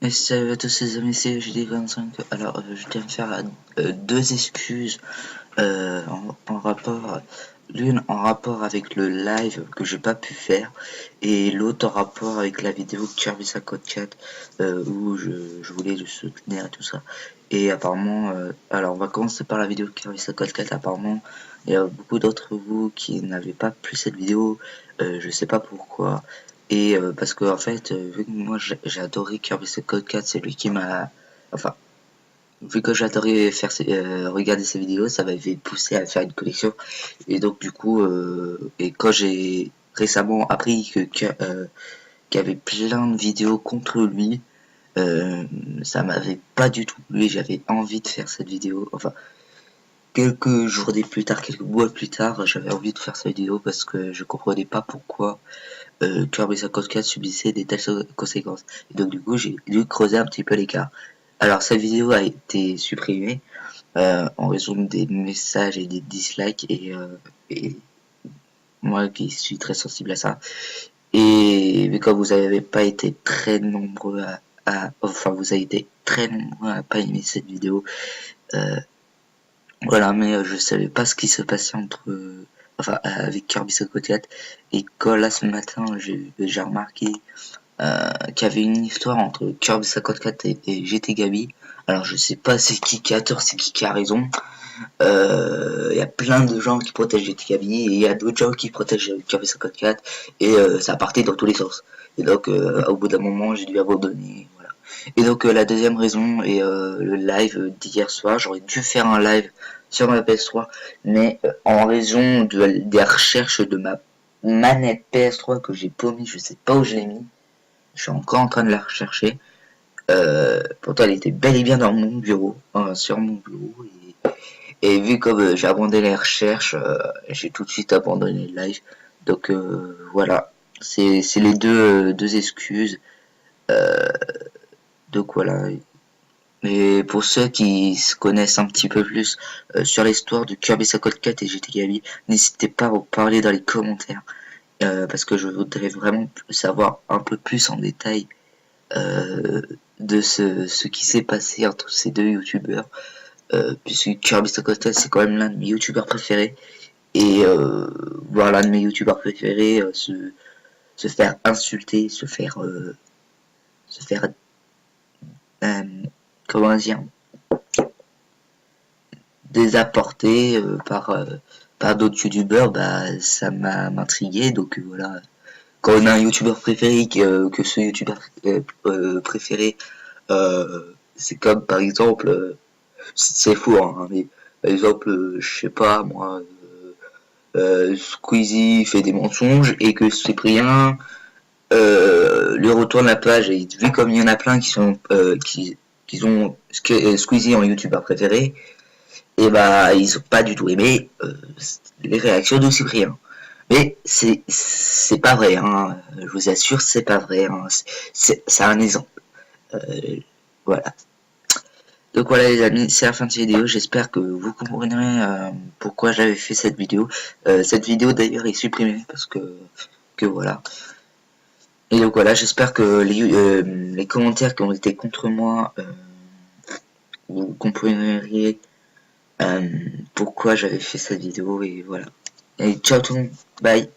Et salut à tous les amis, c'est JD25. Alors, je tiens à faire deux excuses en rapport, l'une en rapport avec le live que j'ai pas pu faire, et l'autre en rapport avec la vidéo Kirby 54 où je voulais le soutenir et tout ça. Et apparemment, alors on va commencer par la vidéo Kirby 54. Apparemment, il y a beaucoup d'entre vous qui n'avaient pas plu cette vidéo, je sais pas pourquoi. Et parce que en fait, vu que moi j'ai adoré Kirby Code 4, c'est lui qui m'a, enfin, vu que j'adorais faire regarder ses vidéos, ça m'avait poussé à faire une collection. Et donc du coup, et quand j'ai récemment appris qu'il y avait plein de vidéos contre lui, ça m'avait pas du tout plu. J'avais envie de faire cette vidéo. Enfin, quelques journées plus tard, quelques mois plus tard, j'avais envie de faire cette vidéo parce que je comprenais pas pourquoi Kirby 54 subissait des telles conséquences. Et donc du coup, j'ai dû creuser un petit peu l'écart. Alors cette vidéo a été supprimée en raison des messages et des dislikes et moi qui suis très sensible à ça. Et vu que vous n'avez pas été très nombreux enfin vous avez été très nombreux à pas aimer cette vidéo, euh, voilà, mais je savais pas ce qui se passait enfin avec Kirby 54 et quand là ce matin j'ai remarqué qu'il y avait une histoire entre Kirby 54 et GT Gabi. Alors je sais pas c'est qui a tort, c'est qui a raison. Il y a plein de gens qui protègent GT Gabi et il y a d'autres gens qui protègent Kirby 54 et ça partait dans tous les sens. Et donc au bout d'un moment j'ai dû abandonner. Voilà. Et donc la deuxième raison est le live d'hier soir. J'aurais dû faire un live sur ma PS3, mais en raison des recherches de ma manette PS3 que j'ai paumé, je sais pas où je l'ai mis. Je suis encore en train de la rechercher. Pourtant, elle était bel et bien dans mon bureau, sur mon bureau. Et vu comme j'ai abandonné les recherches, j'ai tout de suite abandonné le live. Donc voilà, c'est les deux excuses. Euh, donc voilà. Et pour ceux qui se connaissent un petit peu plus sur l'histoire de Kirby 54 et GT Gabi, n'hésitez pas à en parler dans les commentaires. Parce que je voudrais vraiment savoir un peu plus en détail euh, de ce qui s'est passé entre ces deux youtubeurs, puisque Kirby Costa c'est quand même l'un de mes youtubeurs préférés, et voir l'un de mes youtubeurs préférés se faire insulter, se faire euh, comment dire, désapporter par d'autres youtubeurs, bah ça m'a m'intrigué, donc voilà. Quand on a un youtubeur préféré que ce youtubeur préféré, c'est comme par exemple c'est fou, hein, mais par exemple, je sais pas moi, Squeezie fait des mensonges et que Cyprien lui retourne la page et vu comme il y en a plein qui ont Squeezie en youtubeur préféré, et bah ils ont pas du tout aimé les réactions de Cyprien. Mais c'est pas vrai, hein, je vous assure, c'est pas vrai, hein, c'est un exemple. Euh, voilà. Donc voilà les amis, c'est la fin de cette vidéo, j'espère que vous comprendrez pourquoi j'avais fait cette vidéo. Cette vidéo d'ailleurs est supprimée parce que voilà. Et donc voilà, j'espère que les commentaires qui ont été contre moi, vous comprendrez pourquoi j'avais fait cette vidéo et voilà. Et ciao tout le monde, bye.